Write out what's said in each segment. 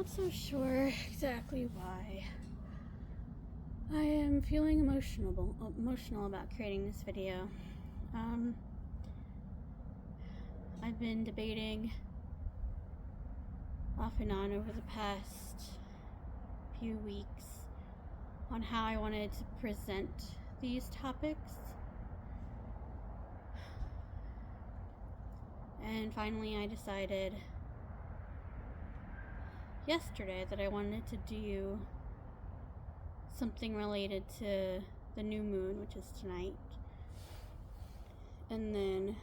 Not so sure exactly why. I am feeling emotional about creating this video. I've been debating off and on over the past few weeks on how I wanted to present these topics. And finally I decided yesterday that I wanted to do something related to the new moon, which is tonight. And then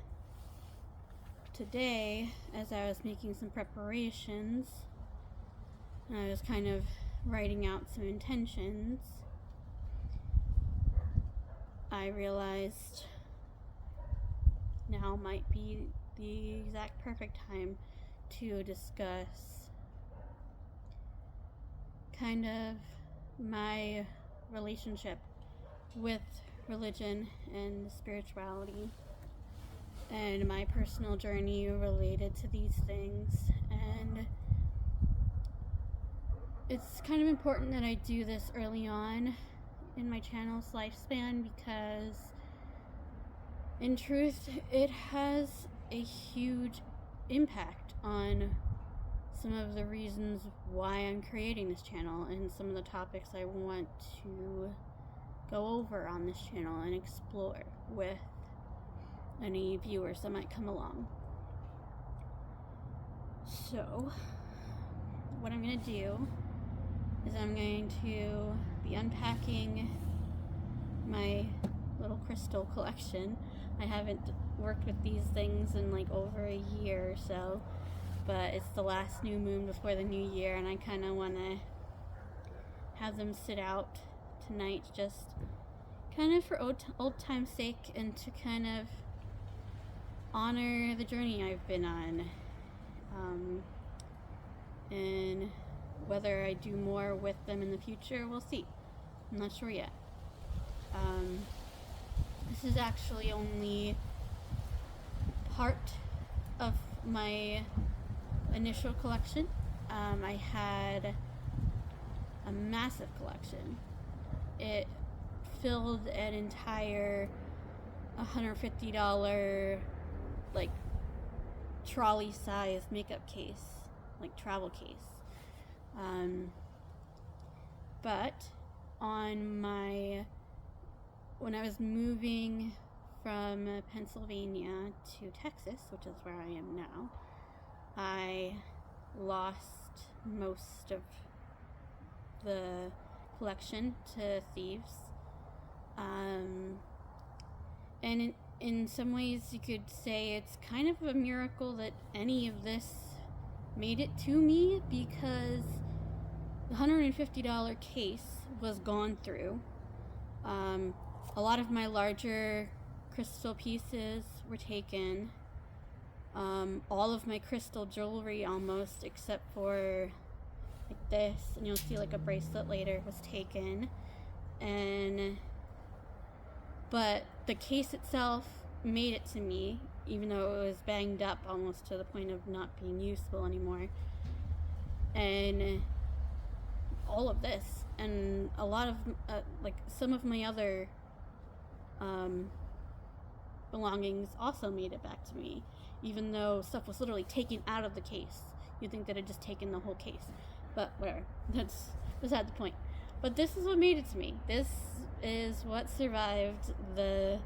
today, as I was making some preparations, and I was kind of writing out some intentions, I realized now might be the exact perfect time to discuss kind of my relationship with religion and spirituality and my personal journey related to these things. And it's kind of important that I do this early on in my channel's lifespan because in truth it has a huge impact on some of the reasons why I'm creating this channel and some of the topics I want to go over on this channel and explore with any viewers that might come along. So, what I'm going to do is I'm going to be unpacking my little crystal collection. I haven't worked with these things in like over a year or so, but it's the last new moon before the new year, and I kind of want to have them sit out tonight just kind of for old time's sake and to kind of honor the journey I've been on. And whether I do more with them in the future, we'll see. I'm not sure yet. This is actually only part of my initial collection. I had a massive collection. It filled an entire $150 like trolley size makeup case, like travel case. But when I was moving from Pennsylvania to Texas, which is where I am now, I lost most of the collection to thieves. And in some ways you could say it's kind of a miracle that any of this made it to me, because the $150 case was gone through. A lot of my larger crystal pieces were taken. All of my crystal jewelry, almost, except for like this, and you'll see like a bracelet later, was taken. But the case itself made it to me, even though it was banged up almost to the point of not being useful anymore. And all of this, and a lot of like some of my other belongings also made it back to me, even though stuff was literally taken out of the case. You'd think that I'd just taken the whole case, but whatever, that's beside the point. But this is what made it to me. This is what survived the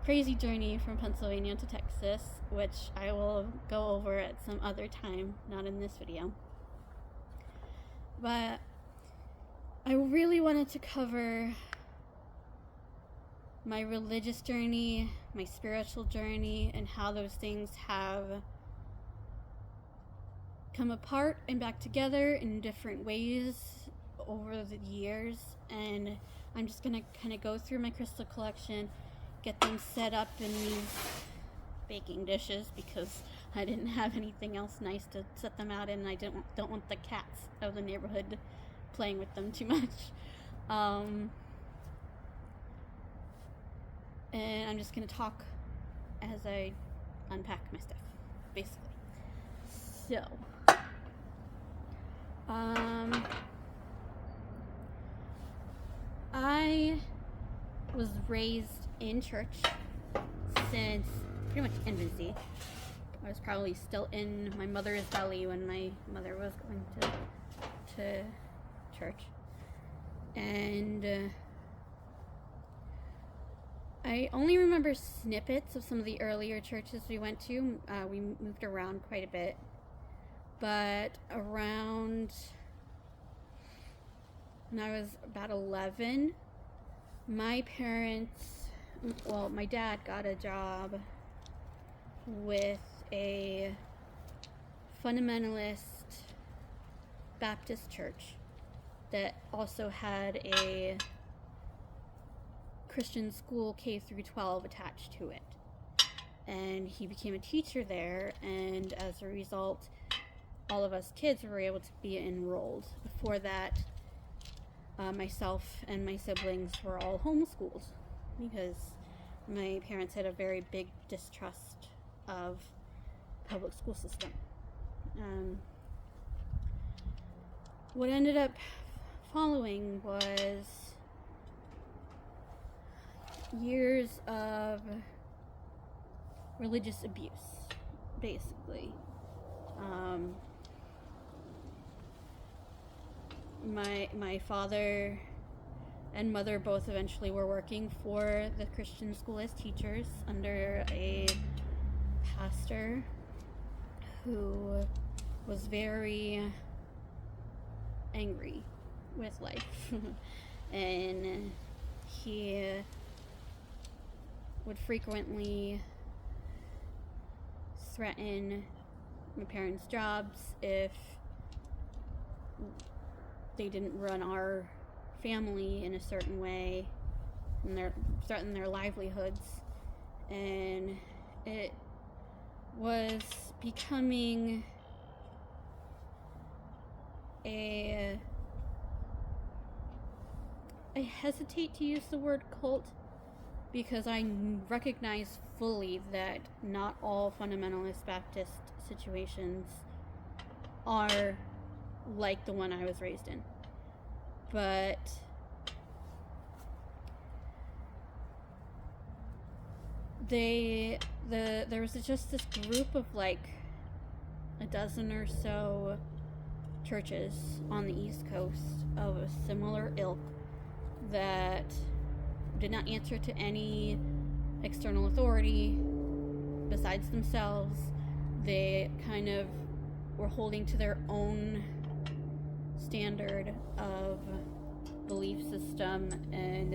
crazy journey from Pennsylvania to Texas, which I will go over at some other time, not in this video. But I really wanted to cover my religious journey, my spiritual journey, and how those things have come apart and back together in different ways over the years. And I'm just gonna kind of go through my crystal collection, get them set up in these baking dishes because I didn't have anything else nice to set them out in, and I don't want the cats of the neighborhood playing with them too much. And I'm just gonna talk as I unpack my stuff, basically. So I was raised in church since pretty much infancy. I was probably still in my mother's belly when my mother was going to church. And I only remember snippets of some of the earlier churches we went to. We moved around quite a bit. But around when I was about 11, my dad got a job with a Fundamentalist Baptist church that also had a Christian school K through 12 attached to it. And he became a teacher there, and as a result, all of us kids were able to be enrolled. Before that, myself and my siblings were all homeschooled because my parents had a very big distrust of public school system. What ended up following was years of religious abuse, basically. My father and mother both eventually were working for the Christian school as teachers under a pastor who was very angry with life. And he would frequently threaten my parents' jobs if they didn't run our family in a certain way, and threaten their livelihoods. And it was becoming I hesitate to use the word cult because I recognize fully that not all fundamentalist Baptist situations are like the one I was raised in. But there was just this group of like a dozen or so churches on the East Coast of a similar ilk that did not answer to any external authority besides themselves. They kind of were holding to their own standard of belief system, and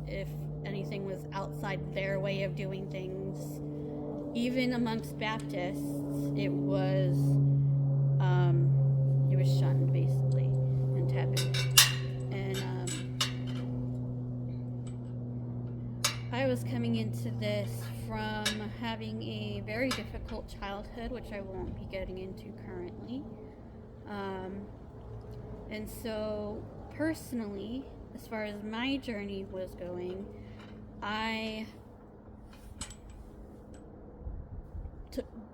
if anything was outside their way of doing things, even amongst Baptists, it was shunned basically and taboo. And I was coming into this from having a very difficult childhood, which I won't be getting into currently. And so personally, as far as my journey was going, I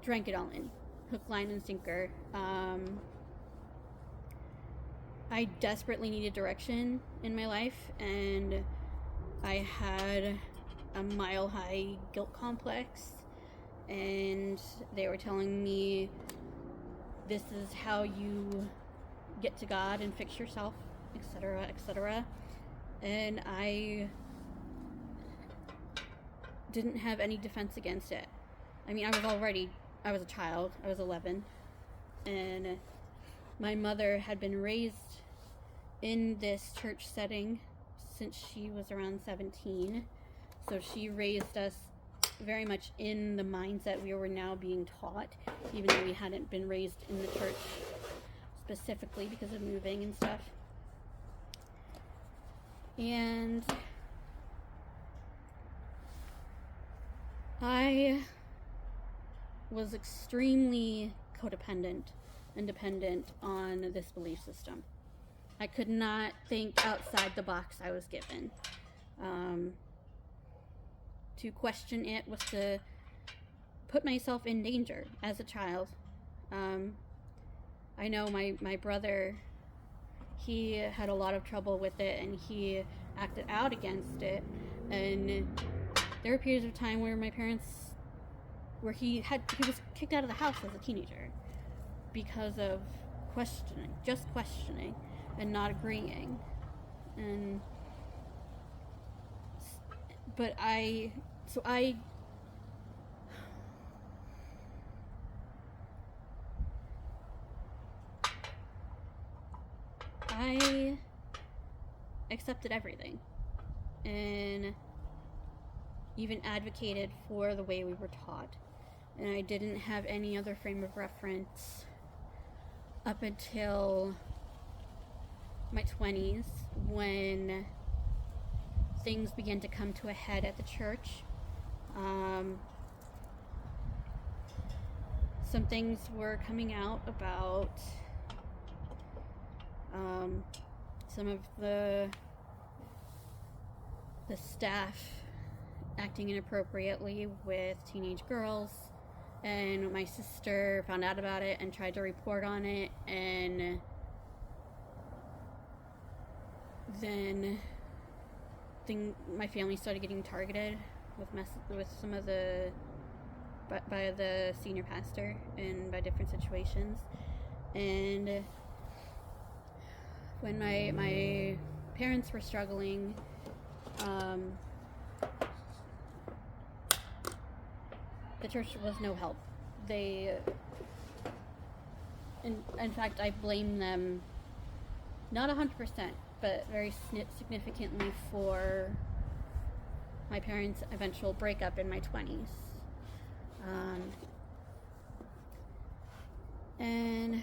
drank it all in, hook, line, and sinker. I desperately needed direction in my life, and I had a mile-high guilt complex, and they were telling me, this is how you get to God and fix yourself, etc., etc. And I didn't have any defense against it. I mean, I was a child. I was 11. And my mother had been raised in this church setting since she was around 17. So she raised us very much in the mindset we were now being taught, even though we hadn't been raised in the church specifically because of moving and stuff. And I was extremely codependent and dependent on this belief system. I could not think outside the box I was given. To question it was to put myself in danger as a child. I know my brother, he had a lot of trouble with it, and he acted out against it. And there were periods of time where he was kicked out of the house as a teenager because of questioning and not agreeing. But I accepted everything and even advocated for the way we were taught. And I didn't have any other frame of reference up until my 20s, when things began to come to a head at the church. Some things were coming out about some of the staff acting inappropriately with teenage girls, and my sister found out about it and tried to report on it, and then my family started getting targeted with some of the by the senior pastor and by different situations. And when my parents were struggling, the church was no help. In fact, I blame them, not 100%, but very significantly, for my parents' eventual breakup in my 20s. And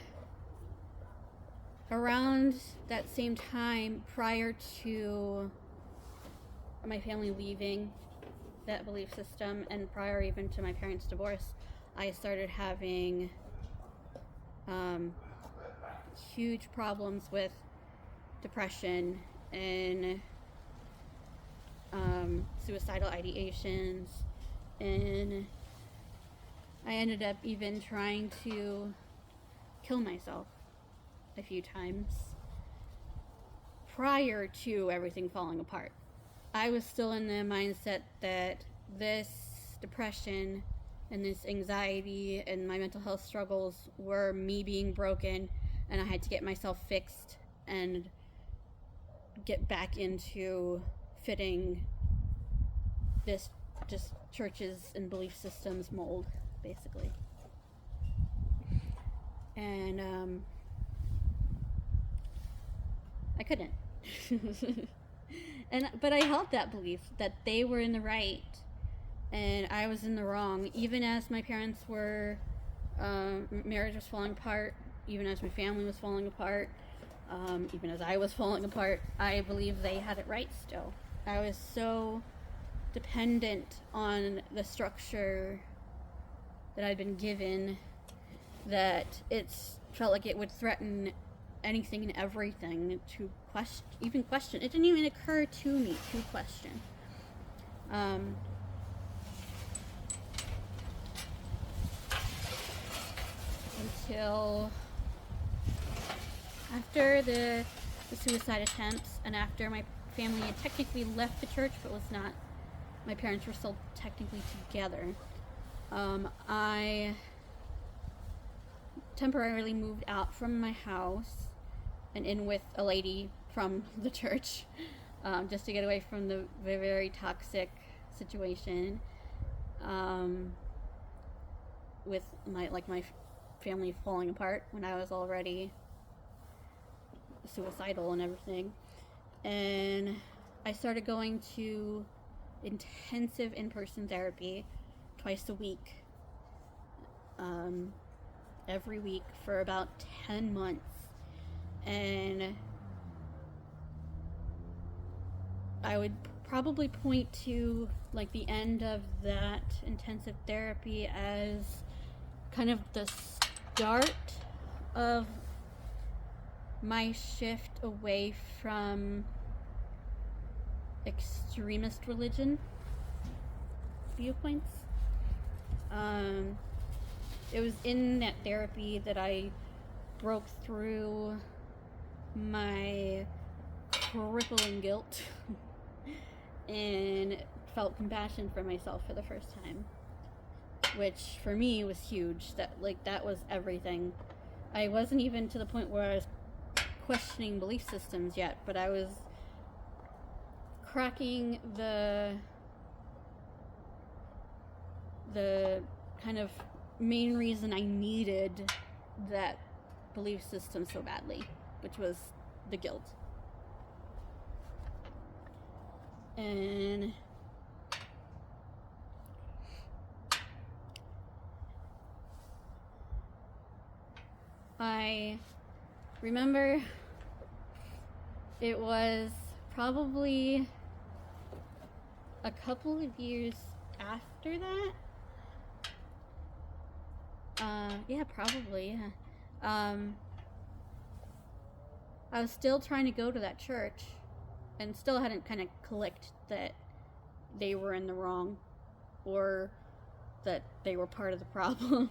around that same time, prior to my family leaving that belief system, and prior even to my parents' divorce, I started having huge problems with depression and suicidal ideations, and I ended up even trying to kill myself a few times prior to everything falling apart. I was still in the mindset that this depression and this anxiety and my mental health struggles were me being broken, and I had to get myself fixed and get back into fitting this just churches and belief systems mold, basically. And I couldn't. But I held that belief that they were in the right and I was in the wrong, even as my parents were, marriage was falling apart, even as my family was falling apart, even as I was falling apart. I believe they had it right still. I was so dependent on the structure that I'd been given that it felt like it would threaten anything and everything to question. It didn't even occur to me to question. Until after the suicide attempts, and after my family had technically left the church, but was not, my parents were still technically together. I temporarily moved out from my house and in with a lady from the church, just to get away from the very, very toxic situation, with my family falling apart when I was already suicidal and everything. And I started going to intensive in-person therapy twice a week, every week for about 10 months. And I would probably point to like the end of that intensive therapy as kind of the start of my shift away from extremist religion viewpoints. It was in that therapy that I broke through my crippling guilt and felt compassion for myself for the first time, which for me was huge. That was everything. I wasn't even to the point where I was questioning belief systems yet, but I was cracking the kind of main reason I needed that belief system so badly, which was the guilt. And I remember it was probably a couple of years after that. Yeah, probably, yeah. I was still trying to go to that church and still hadn't kind of clicked that they were in the wrong or that they were part of the problem.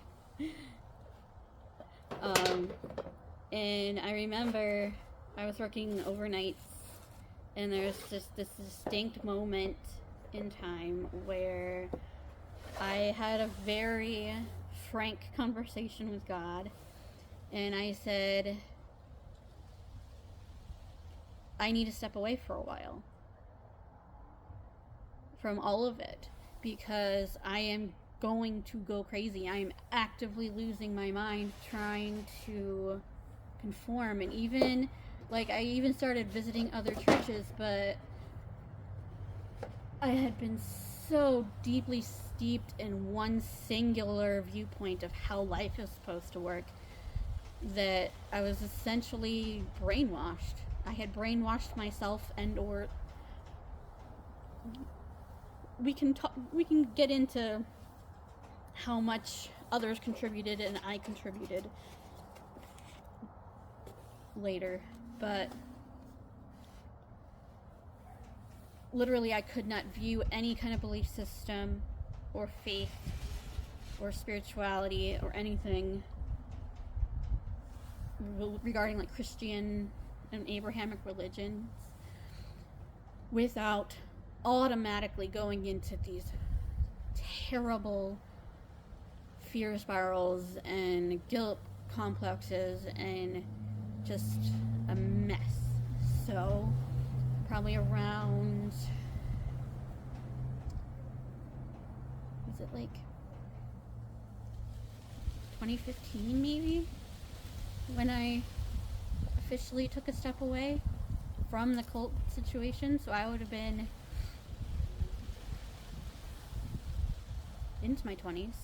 And I remember I was working overnights, and there's just this distinct moment in time where I had a very frank conversation with God, and I said, I need to step away for a while from all of it because I am going to go crazy. I am actively losing my mind trying to conform, and even I even started visiting other churches, but I had been so deeply steeped in one singular viewpoint of how life is supposed to work that I was essentially brainwashed. I had brainwashed myself, and or we can get into how much others contributed and I contributed later, but literally I could not view any kind of belief system or faith or spirituality or anything regarding Christian and Abrahamic religions without automatically going into these terrible fear spirals and guilt complexes and just a mess. So probably around, was it 2015 maybe, when I officially took a step away from the cult situation. So I would have been into my 20s,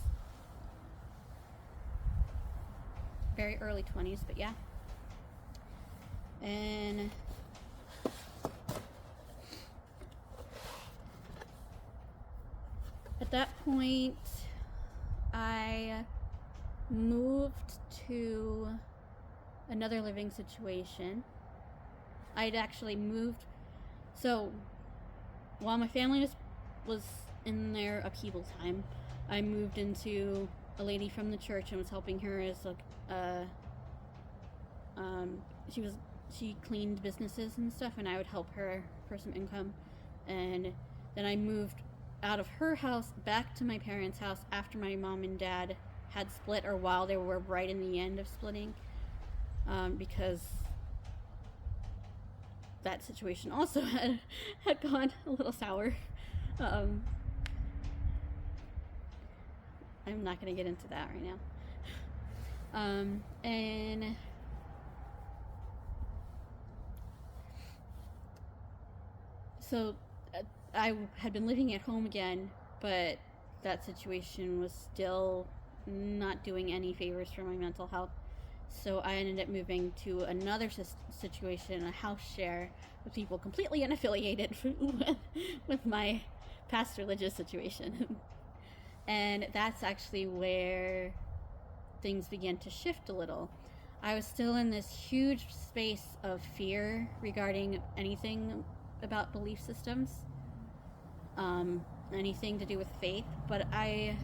very early 20s, but yeah. And at that point, I moved to another living situation. I'd actually moved, so while my family was in their upheaval time, I moved into a lady from the church and was helping her as she cleaned businesses and stuff, and I would help her for some income. And then I moved out of her house back to my parents' house after my mom and dad had split, or while they were right in the end of splitting, because that situation also had gone a little sour. I'm not going to get into that right now. And so I had been living at home again, but that situation was still not doing any favors for my mental health. So I ended up moving to another situation, a house share with people completely unaffiliated with my past religious situation. And that's actually where things began to shift a little. I was still in this huge space of fear regarding anything about belief systems, anything to do with faith, but I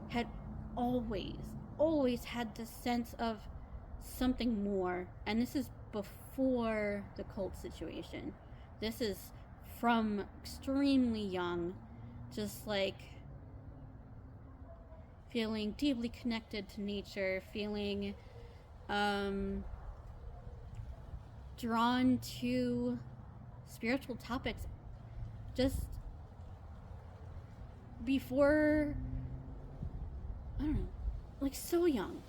had always always had this sense of something more. And this is before the cult situation. This is from extremely young, just like feeling deeply connected to nature, feeling drawn to spiritual topics just before, I don't know, like so young.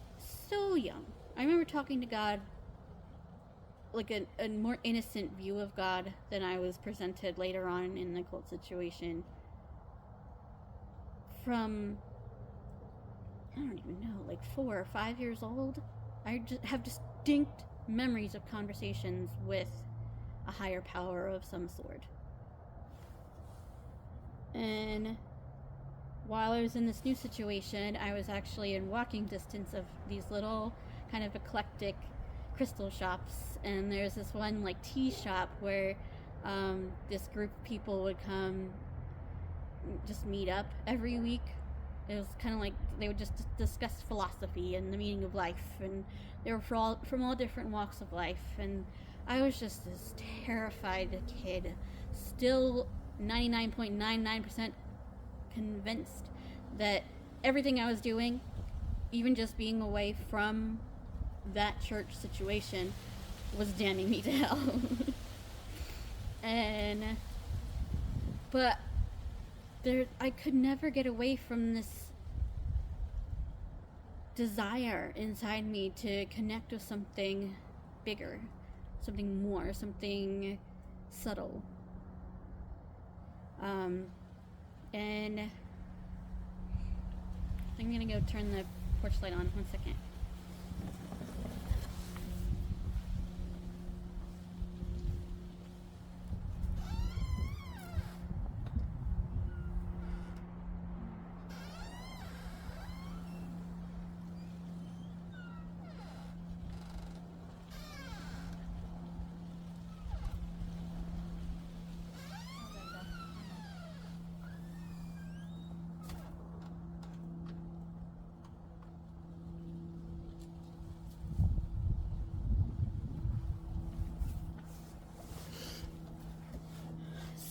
I remember talking to God, like a more innocent view of God than I was presented later on in the cult situation. From, I don't even know, like 4 or 5 years old, I just have distinct memories of conversations with a higher power of some sort. And while I was in this new situation, I was actually in walking distance of these little kind of eclectic crystal shops, and there's this one like tea shop where this group of people would come just meet up every week. It was kind of like they would just discuss philosophy and the meaning of life, and they were from all different walks of life. And I was just this terrified kid, still 99.99% convinced that everything I was doing, even just being away from that church situation, was damning me to hell. But I could never get away from this desire inside me to connect with something bigger, something more, something subtle. And I'm gonna go turn the porch light on. 1 second.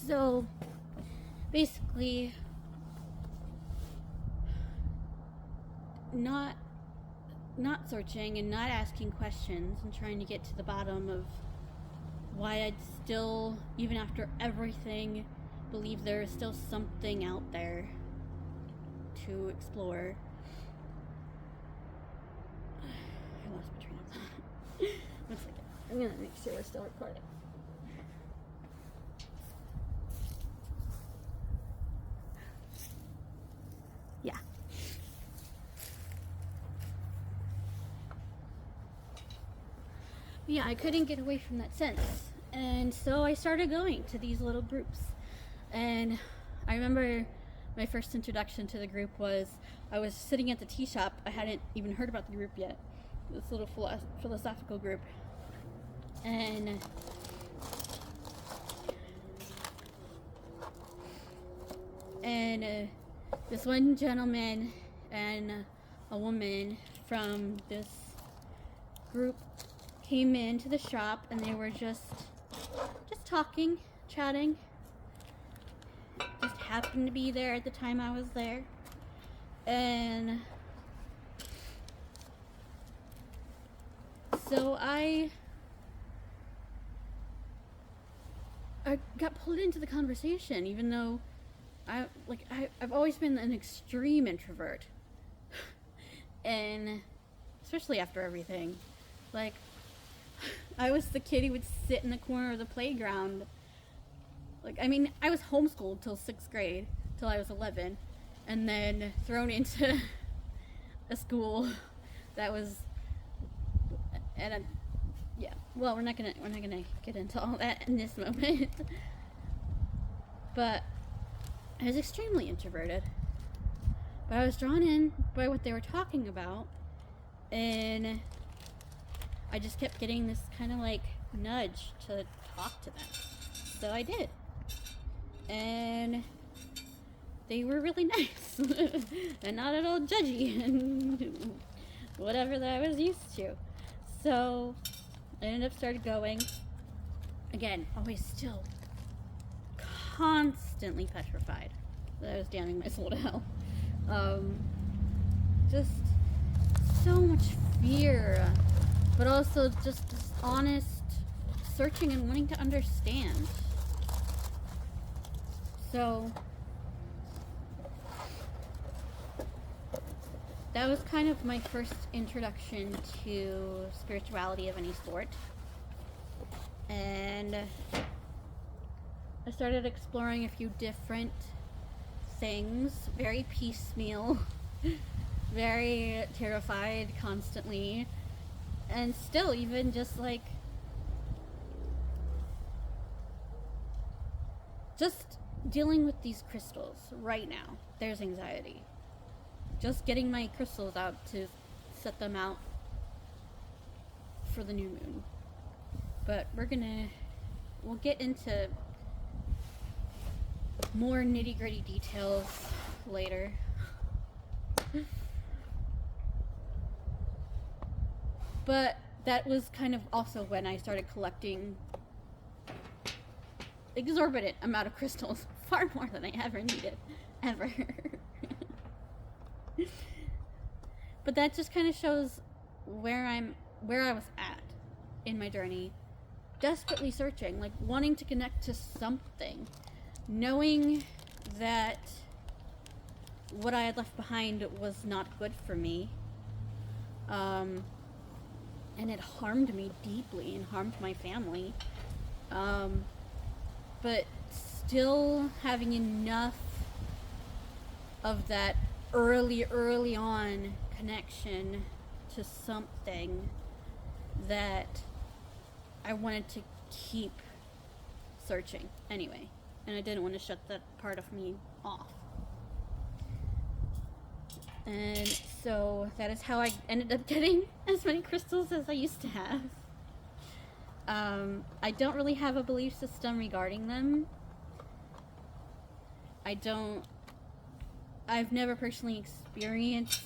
So, basically, not searching and not asking questions and trying to get to the bottom of why I'd still, even after everything, believe there is still something out there to explore. I lost my train of thought. 1 second. I'm gonna make sure we're still recording. Yeah. Yeah, I couldn't get away from that sense. And so I started going to these little groups. And I remember my first introduction to the group was I was sitting at the tea shop. I hadn't even heard about the group yet. This little philosophical group. And this one gentleman and a woman from this group came into the shop, and they were just talking, chatting. Just happened to be there at the time I was there. And so I got pulled into the conversation, even though I've always been an extreme introvert. And especially after everything. Like, I was the kid who would sit in the corner of the playground. Like, I mean, I was homeschooled till 6th grade, till I was 11, and then thrown into a school that was well, we're not gonna get into all that in this moment. But I was extremely introverted. But I was drawn in by what they were talking about, and I just kept getting this kind of like nudge to talk to them. So I did. And they were really nice and not at all judgy. whatever that I was used to. So I ended up started going. Again, always still constantly petrified that I was damning my soul to hell. Just so much fear, but also just this honest searching and wanting to understand. So that was kind of my first introduction to spirituality of any sort. And I started exploring a few different things, very piecemeal, very terrified constantly, and still even just like just dealing with these crystals right now. There's anxiety. Just getting my crystals out to set them out for the new moon. But we'll get into more nitty-gritty details later. But that was kind of also when I started collecting exorbitant amount of crystals, far more than I ever needed, ever. But that just kind of shows where I was at in my journey, desperately searching, like wanting to connect to something, knowing that what I had left behind was not good for me, and it harmed me deeply and harmed my family, but still having enough of that early on connection to something that I wanted to keep searching anyway, and I didn't want to shut that part of me off. And so that is how I ended up getting as many crystals as I used to have. I don't really have a belief system regarding them. I've never personally experienced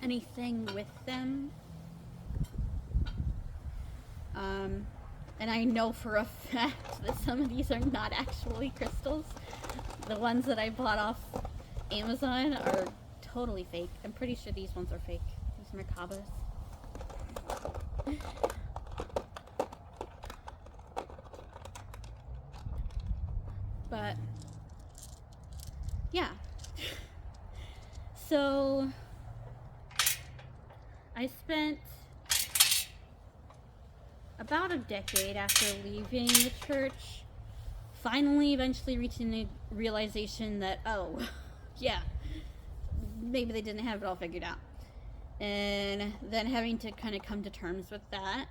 anything with them. And I know for a fact that some of these are not actually crystals. The ones that I bought off Amazon are totally fake. I'm pretty sure these ones are fake. These Merkabas. But yeah. So I spent about a decade after leaving the church finally eventually reaching the realization that, oh, yeah, maybe they didn't have it all figured out. And then having to kind of come to terms with that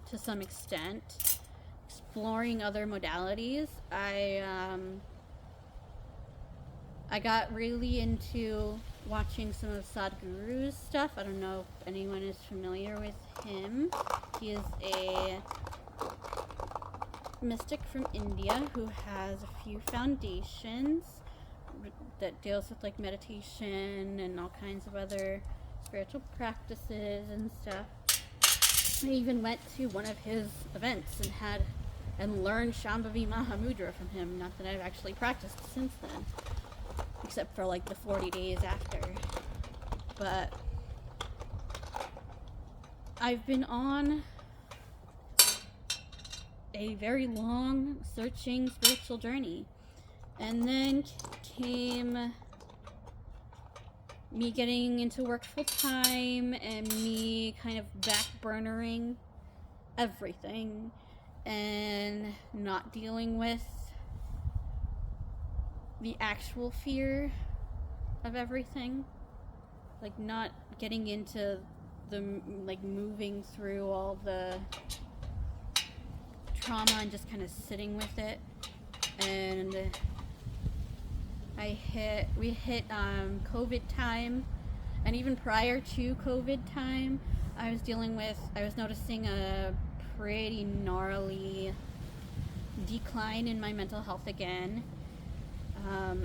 to some extent, exploring other modalities. I got really into watching some of Sadhguru's stuff. I don't know if anyone is familiar with him. He is a mystic from India who has a few foundations that deals with like meditation and all kinds of other spiritual practices and stuff. I even went to one of his events and learned Shambhavi Mahamudra from him. Not that I've actually practiced since then, except for like the 40 days after. But I've been on a very long searching spiritual journey, and then came me getting into work full time and me kind of backburnering everything and not dealing with the actual fear of everything, like not getting into the like moving through all the trauma and just kind of sitting with it. And we hit COVID time, and even prior to COVID time, I was noticing a pretty gnarly decline in my mental health again,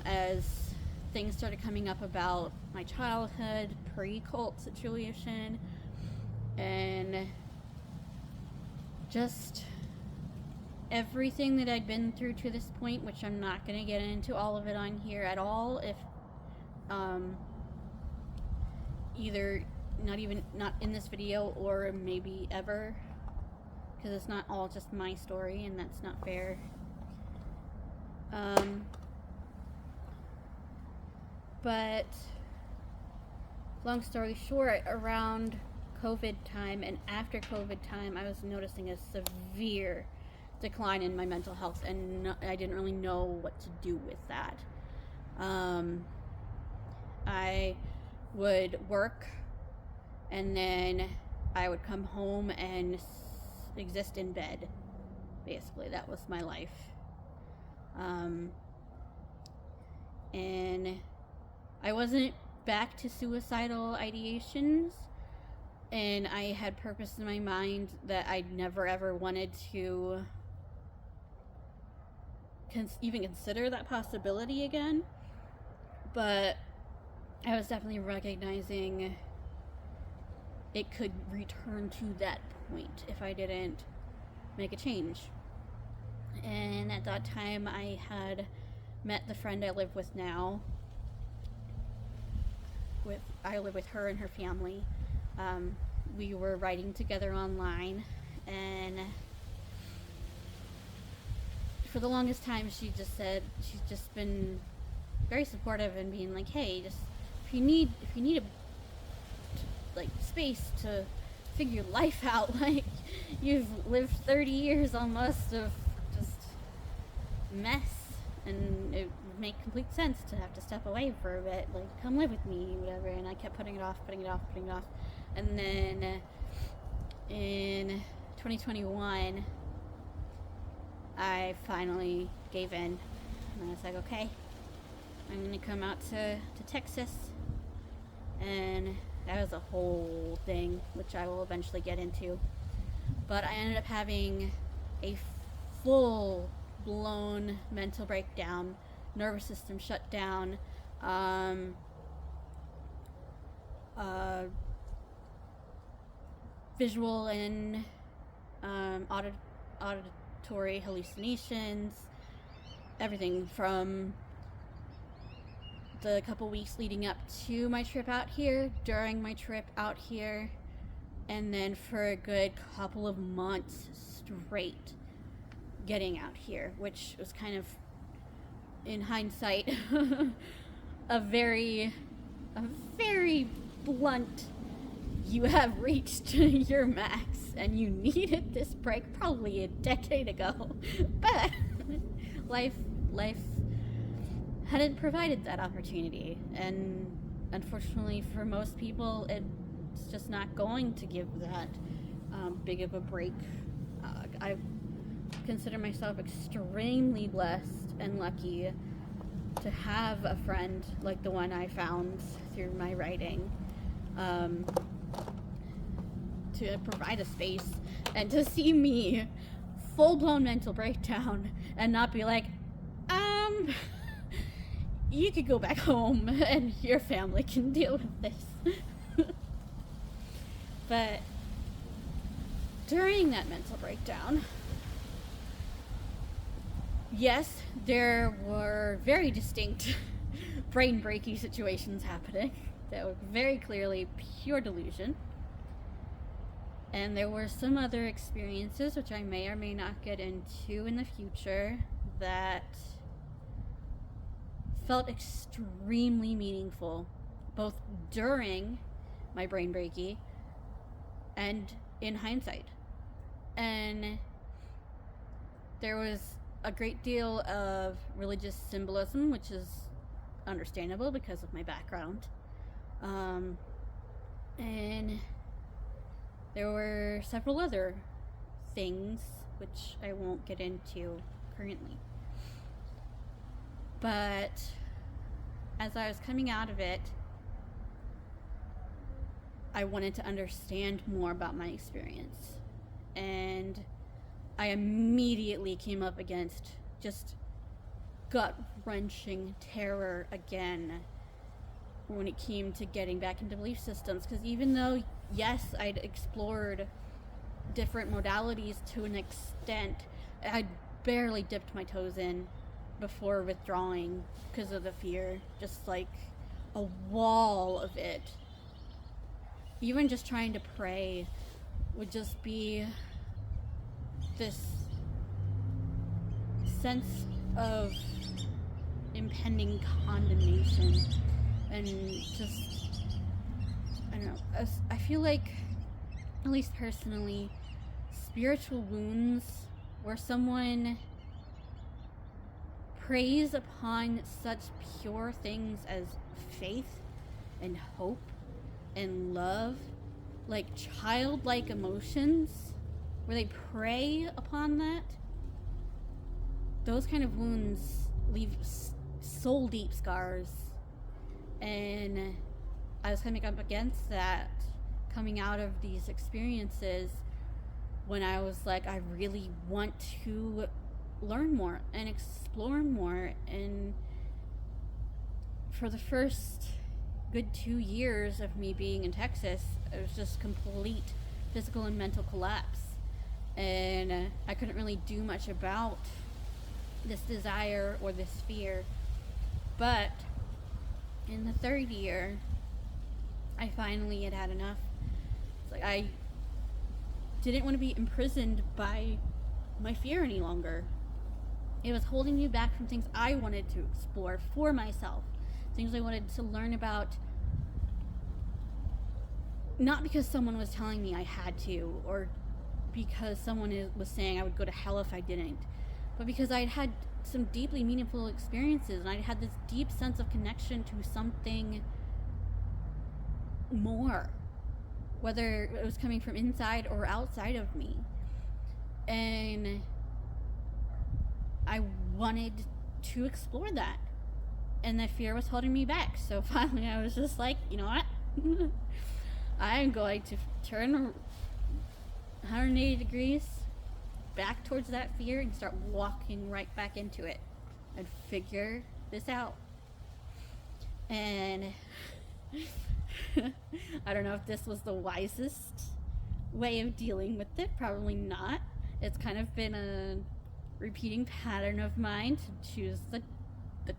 as things started coming up about my childhood, pre-cult situation, and just everything that I'd been through to this point, which I'm not going to get into all of it on here at all, if either not in this video or maybe ever, because it's not all just my story, and that's not fair. But long story short, around COVID time and after COVID time, I was noticing a severe decline in my mental health, and I didn't really know what to do with that. I would work, and then I would come home and exist in bed. Basically, that was my life. And I wasn't back to suicidal ideations, and I had purpose in my mind that I'd never ever wanted to even consider that possibility again. But I was definitely recognizing it could return to that point if I didn't make a change. And at that time, I had met the friend I live with now. I live with her and her family. We were writing together online, and for the longest time, she just said she's just been very supportive and being like, "Hey, just if you need a like space to figure life out, like you've lived 30 years almost of just mess, and it would make complete sense to have to step away for a bit, like come live with me, whatever." And I kept putting it off, and then in 2021 I finally gave in, and I was like, okay, I'm gonna come out to Texas. And that was a whole thing, which I will eventually get into. But I ended up having a full-blown mental breakdown, nervous system shut down, visual and auditory hallucinations, everything from the couple weeks leading up to my trip out here, during my trip out here, and then for a good couple of months straight getting out here, which was kind of, in hindsight, a very blunt, you have reached your max and you needed this break probably a decade ago. But life hadn't provided that opportunity, and unfortunately for most people, it's just not going to give that big of a break. I consider myself extremely blessed and lucky to have a friend like the one I found through my writing, to provide a space and to see me full-blown mental breakdown and not be like, you could go back home and your family can deal with this. But during that mental breakdown, yes, there were very distinct brain breaky situations happening that were very clearly pure delusion. And there were some other experiences, which I may or may not get into in the future, that felt extremely meaningful, both during my brain breaky and in hindsight. And there was a great deal of religious symbolism, which is understandable because of my background. And there were several other things which I won't get into currently. But as I was coming out of it, I wanted to understand more about my experience. And I immediately came up against just gut-wrenching terror again when it came to getting back into belief systems. Because even though, yes, I'd explored different modalities to an extent, I'd barely dipped my toes in before withdrawing because of the fear. Just like a wall of it. Even just trying to pray would just be this sense of impending condemnation, and just, I don't know, I feel like, at least personally, spiritual wounds where someone preys upon such pure things as faith and hope and love, like childlike emotions, where they prey upon that, those kind of wounds leave soul deep scars. And I was coming up against that coming out of these experiences when I was like, I really want to learn more and explore more. And for the first good 2 years of me being in Texas, it was just complete physical and mental collapse, and I couldn't really do much about this desire or this fear. But in the 3rd year, I finally had enough. It's like I didn't want to be imprisoned by my fear any longer. It was holding me back from things I wanted to explore for myself, things I wanted to learn about, not because someone was telling me I had to, or because someone was saying I would go to hell if I didn't, but because I'd had some deeply meaningful experiences, and I had this deep sense of connection to something more, whether it was coming from inside or outside of me. And I wanted to explore that, and the fear was holding me back. So finally I was just like, you know what? I'm going to turn 180 degrees back towards that fear and start walking right back into it and figure this out. And I don't know if this was the wisest way of dealing with it. Probably not. It's kind of been a repeating pattern of mine to choose the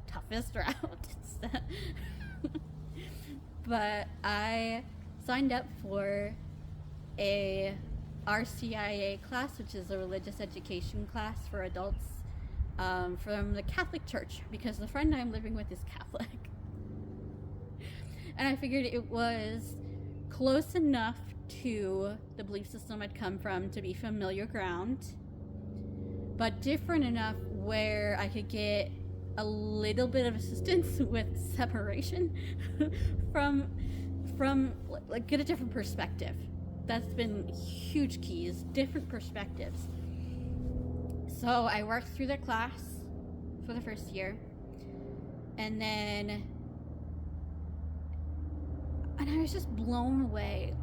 toughest route. But I signed up for a RCIA class, which is a religious education class for adults, from the Catholic Church, because the friend I'm living with is Catholic. And I figured it was close enough to the belief system I'd come from to be familiar ground, but different enough where I could get a little bit of assistance with separation from like, get a different perspective. That's been huge keys, different perspectives. So I worked through the class for the first year, and I was just blown away.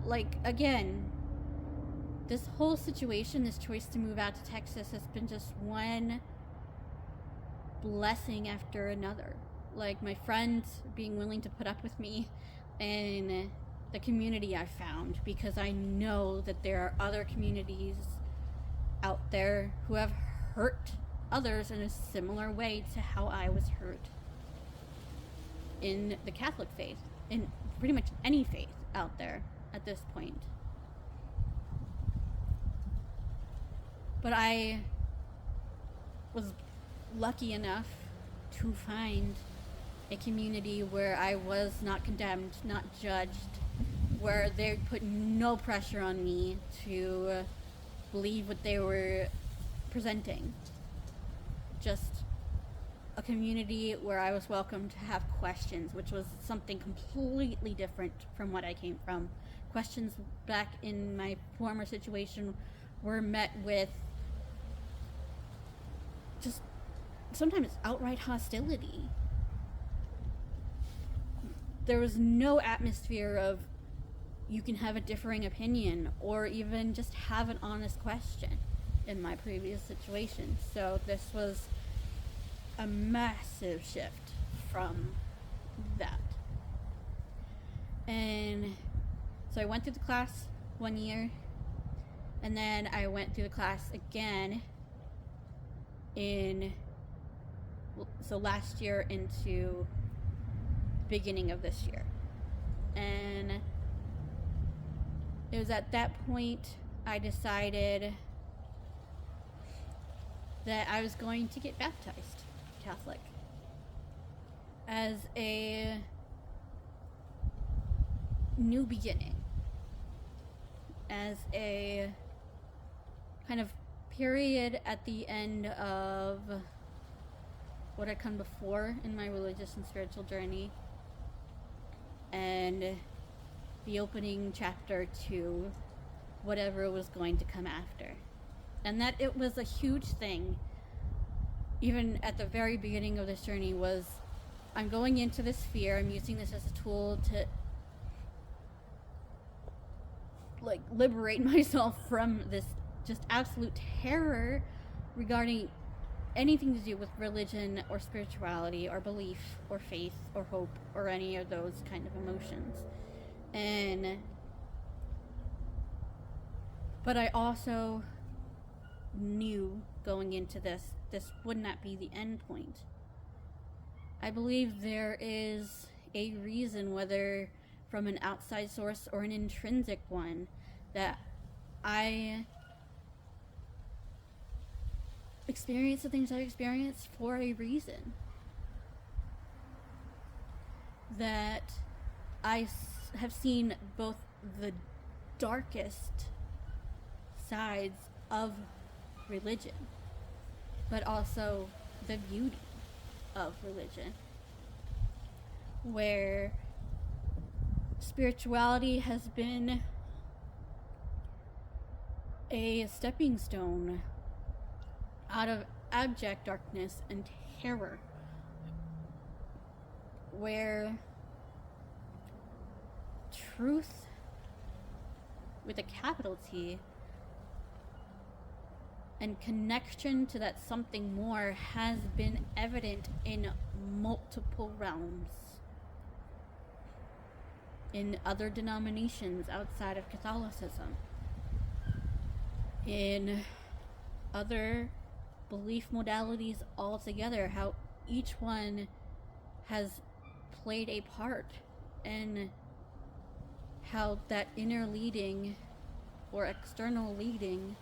Like, again, this whole situation, this choice to move out to Texas, has been just one blessing after another. Like, my friends being willing to put up with me, and the community I found, because I know that there are other communities out there who have hurt others in a similar way to how I was hurt in the Catholic faith, in pretty much any faith out there at this point. But I was lucky enough to find a community where I was not condemned, not judged, where they put no pressure on me to believe what they were presenting. Just a community where I was welcome to have questions, which was something completely different from what I came from. Questions back in my former situation were met with just sometimes outright hostility. There was no atmosphere of you can have a differing opinion or even just have an honest question in my previous situation. So this was a a massive shift from that. And so I went through the class 1 year, and then I went through the class again last year into beginning of this year. And it was at that point I decided that I was going to get baptized Catholic as a new beginning, as a kind of period at the end of what had come before in my religious and spiritual journey, and the opening chapter to whatever was going to come after. And that it was a huge thing, even at the very beginning of this journey, was I'm going into this fear, I'm using this as a tool to like liberate myself from this just absolute terror regarding anything to do with religion or spirituality or belief or faith or hope or any of those kind of emotions. But I also knew going into this would not be the end point. I believe there is a reason, whether from an outside source or an intrinsic one, that I experience the things I experience for a reason. That I have seen both the darkest sides of religion, but also the beauty of religion, where spirituality has been a stepping stone out of abject darkness and terror, where truth with a capital T and connection to that something more has been evident in multiple realms, in other denominations outside of Catholicism, in other belief modalities altogether, how each one has played a part, and how that inner leading or external leading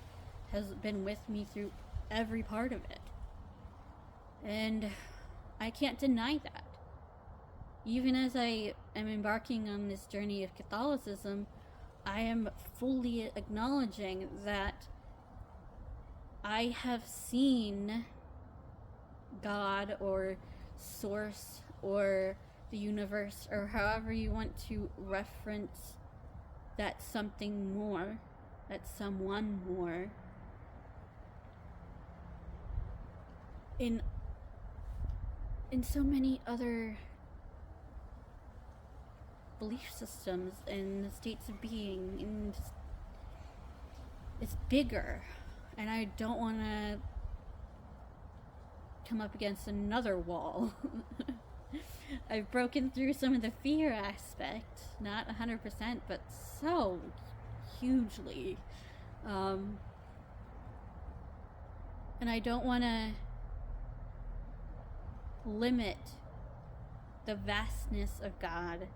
has been with me through every part of it. And I can't deny that. Even as I am embarking on this journey of Catholicism, I am fully acknowledging that I have seen God or Source or the universe, or however you want to reference that something more, that someone more, in so many other belief systems and states of being, and it's bigger, and I don't want to come up against another wall. I've broken through some of the fear aspect, not 100%, but so hugely, and I don't want to limit the vastness of God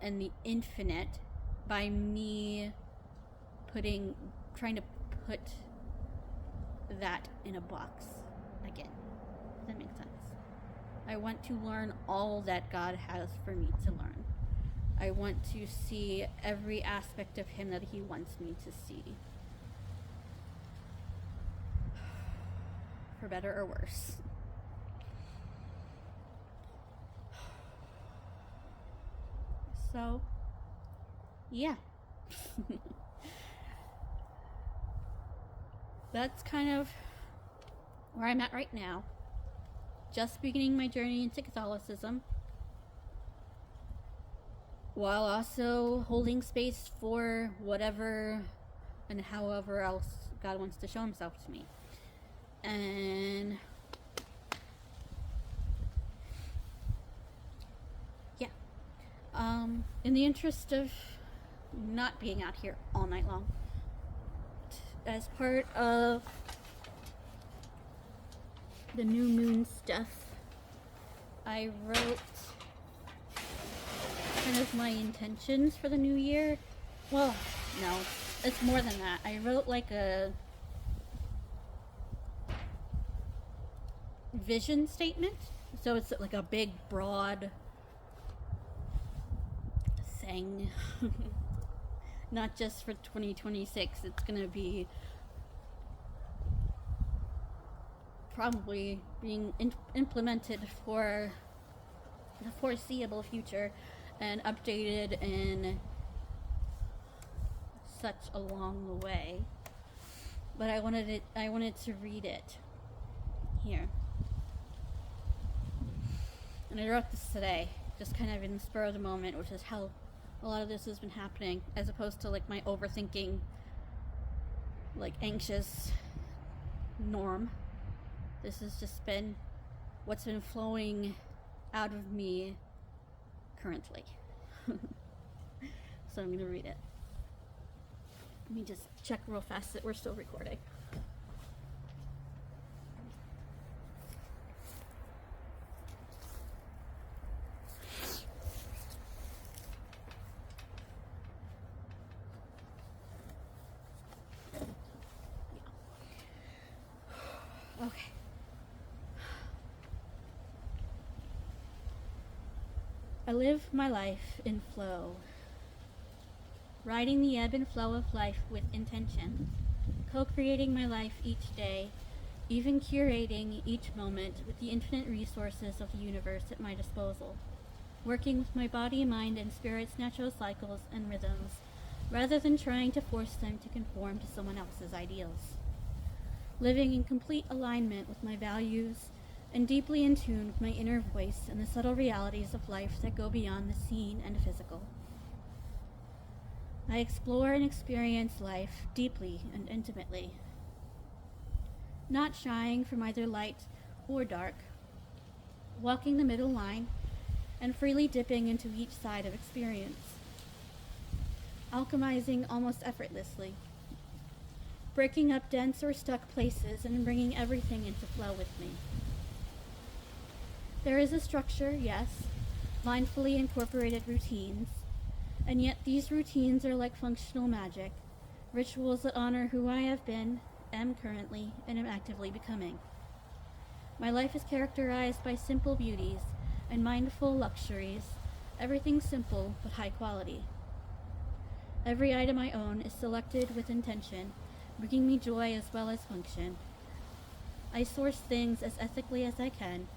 and the infinite by me trying to put that in a box again. Does that make sense? I want to learn all that God has for me to learn. I want to see every aspect of Him that He wants me to see. For better or worse. So, yeah. That's kind of where I'm at right now. Just beginning my journey into Catholicism, while also holding space for whatever and however else God wants to show Himself to me. And In the interest of not being out here all night long, as part of the new moon stuff, I wrote kind of my intentions for the new year. Well, no, it's more than that. I wrote like a vision statement. So it's like a big, broad thing. Not just for 2026. It's going to be probably being implemented for the foreseeable future and updated in such along the way. But I wanted to read it here. And I wrote this today, just kind of in the spur of the moment, which is how a lot of this has been happening, as opposed to like my overthinking, like anxious norm. This has just been what's been flowing out of me currently. So I'm going to read it. Let me just check real fast that we're still recording. Okay. I live my life in flow, riding the ebb and flow of life with intention, co-creating my life each day, even curating each moment with the infinite resources of the universe at my disposal, working with my body, mind, and spirit's natural cycles and rhythms, rather than trying to force them to conform to someone else's ideals. Living in complete alignment with my values and deeply in tune with my inner voice and the subtle realities of life that go beyond the seen and physical. I explore and experience life deeply and intimately, not shying from either light or dark, walking the middle line and freely dipping into each side of experience, alchemizing almost effortlessly, breaking up dense or stuck places and bringing everything into flow with me. There is a structure, yes, mindfully incorporated routines, and yet these routines are like functional magic, rituals that honor who I have been, am currently, and am actively becoming. My life is characterized by simple beauties and mindful luxuries, everything simple but high quality. Every item I own is selected with intention, bringing me joy as well as function. I source things as ethically as I can,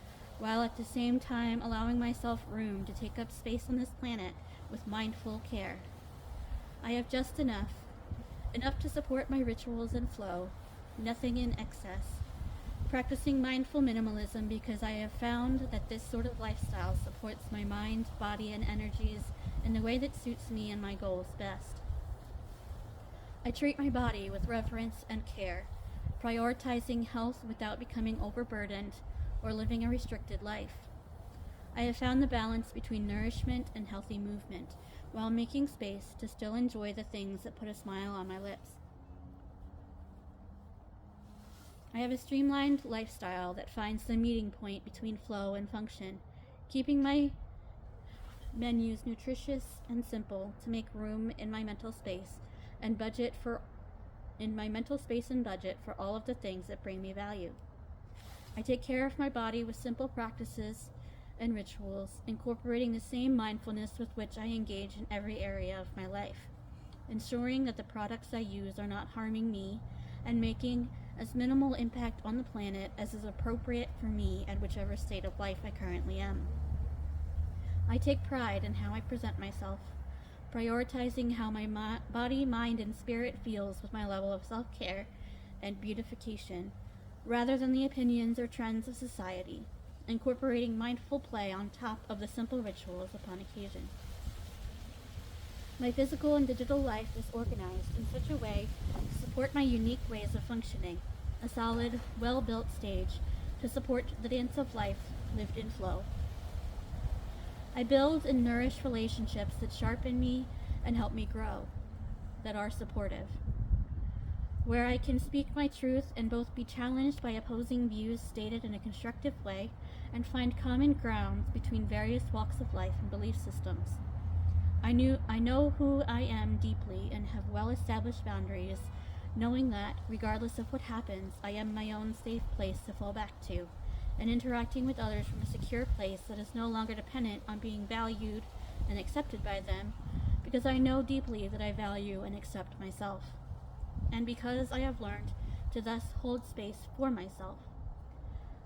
while at the same time allowing myself room to take up space on this planet with mindful care. I have just enough to support my rituals and flow, nothing in excess. Practicing mindful minimalism because I have found that this sort of lifestyle supports my mind, body, and energies in the way that suits me and my goals best. I treat my body with reverence and care, prioritizing health without becoming overburdened or living a restricted life. I have found the balance between nourishment and healthy movement, while making space to still enjoy the things that put a smile on my lips. I have a streamlined lifestyle that finds the meeting point between flow and function, keeping my menus nutritious and simple to make room in my mental space and budget for all of the things that bring me value. I take care of my body with simple practices and rituals, incorporating the same mindfulness with which I engage in every area of my life, ensuring that the products I use are not harming me and making as minimal impact on the planet as is appropriate for me at whichever state of life I currently am. I take pride in how I present myself, prioritizing how my body, mind, and spirit feels with my level of self-care and beautification, rather than the opinions or trends of society, incorporating mindful play on top of the simple rituals upon occasion. My physical and digital life is organized in such a way to support my unique ways of functioning, a solid, well-built stage to support the dance of life lived in flow. I build and nourish relationships that sharpen me and help me grow, that are supportive, where I can speak my truth and both be challenged by opposing views stated in a constructive way and find common ground between various walks of life and belief systems. I know who I am deeply and have well-established boundaries, knowing that, regardless of what happens, I am my own safe place to fall back to, and interacting with others from a secure place that is no longer dependent on being valued and accepted by them, because I know deeply that I value and accept myself, and because I have learned to thus hold space for myself.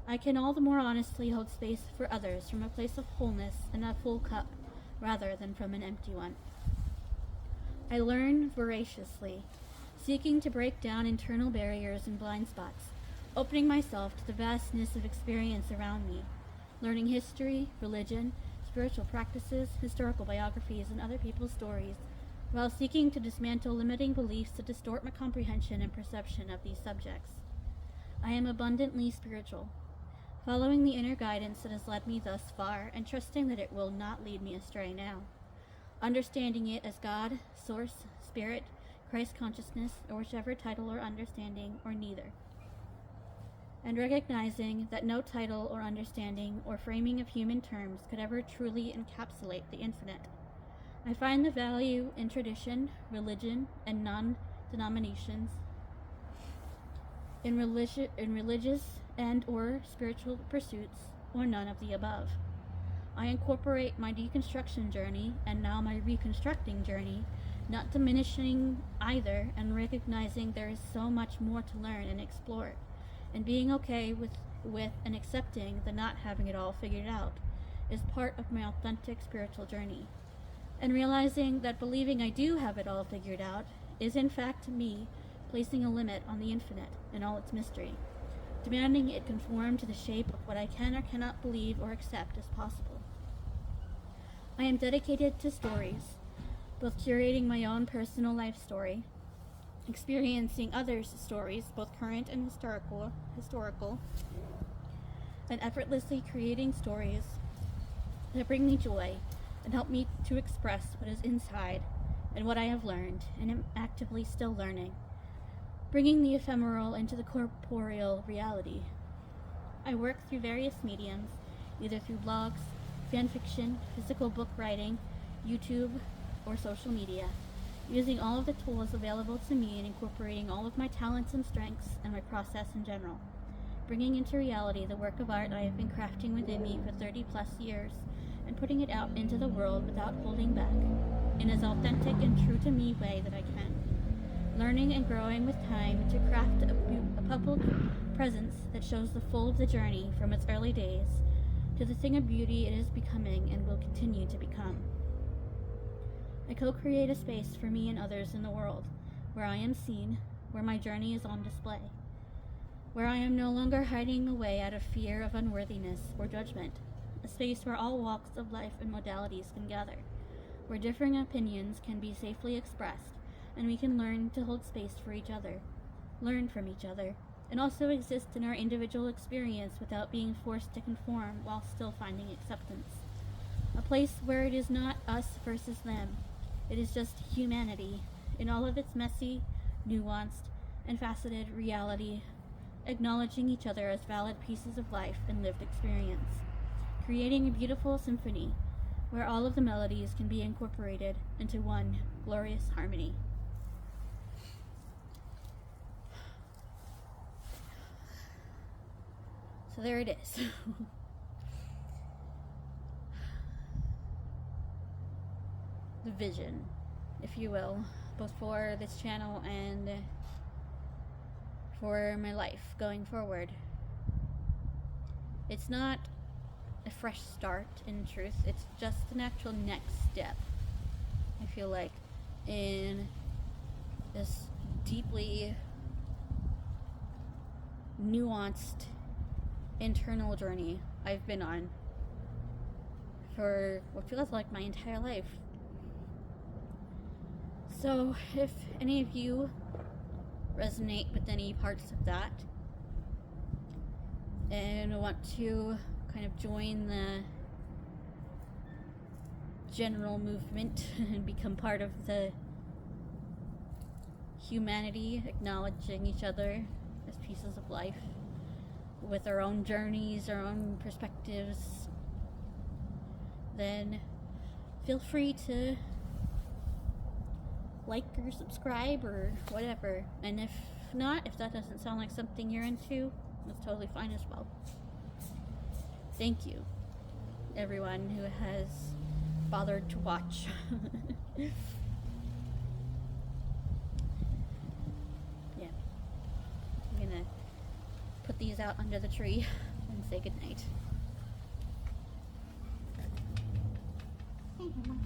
I can all the more honestly hold space for others from a place of wholeness and a full cup, rather than from an empty one. I learn voraciously, seeking to break down internal barriers and blind spots, opening myself to the vastness of experience around me, learning history, religion, spiritual practices, historical biographies, and other people's stories, while seeking to dismantle limiting beliefs that distort my comprehension and perception of these subjects. I am abundantly spiritual, following the inner guidance that has led me thus far and trusting that it will not lead me astray now, understanding it as God, Source, Spirit, Christ consciousness, or whichever title or understanding, or neither, and recognizing that no title or understanding or framing of human terms could ever truly encapsulate the infinite. I find the value in tradition, religion, and non-denominations, in religious and or spiritual pursuits, or none of the above. I incorporate my deconstruction journey and now my reconstructing journey, not diminishing either, and recognizing there is so much more to learn and explore, and being okay with and accepting the not having it all figured out is part of my authentic spiritual journey, and realizing that believing I do have it all figured out is in fact me placing a limit on the infinite and all its mystery, demanding it conform to the shape of what I can or cannot believe or accept as possible. I am dedicated to stories, both curating my own personal life story, experiencing others' stories, both current and historical, and effortlessly creating stories that bring me joy and help me to express what is inside and what I have learned and am actively still learning, bringing the ephemeral into the corporeal reality. I work through various mediums, either through blogs, fan fiction, physical book writing, YouTube, or social media, using all of the tools available to me and incorporating all of my talents and strengths and my process in general, bringing into reality the work of art I have been crafting within me for 30 plus years and putting it out into the world without holding back, in as authentic and true to me way that I can, learning and growing with time to craft a public presence that shows the full of the journey from its early days to the thing of beauty it is becoming and will continue to become. I co-create a space for me and others in the world, where I am seen, where my journey is on display, where I am no longer hiding away out of fear of unworthiness or judgment, a space where all walks of life and modalities can gather, where differing opinions can be safely expressed, and we can learn to hold space for each other, learn from each other, and also exist in our individual experience without being forced to conform while still finding acceptance. A place where it is not us versus them. It is just humanity in all of its messy, nuanced, and faceted reality, acknowledging each other as valid pieces of life and lived experience, creating a beautiful symphony where all of the melodies can be incorporated into one glorious harmony. So there it is. The vision, if you will, both for this channel and for my life going forward. It's not a fresh start, in truth. It's just an actual next step, I feel like, in this deeply nuanced internal journey I've been on for what feels like my entire life. So if any of you resonate with any parts of that and want to kind of join general movement and become part of the humanity, acknowledging each other as pieces of life with our own journeys, our own perspectives, then feel free to like or subscribe or whatever. And if not, if that doesn't sound like something you're into, that's totally fine as well. Thank you, everyone who has bothered to watch. Yeah. I'm gonna put these out under the tree and say goodnight. Hey, Mama.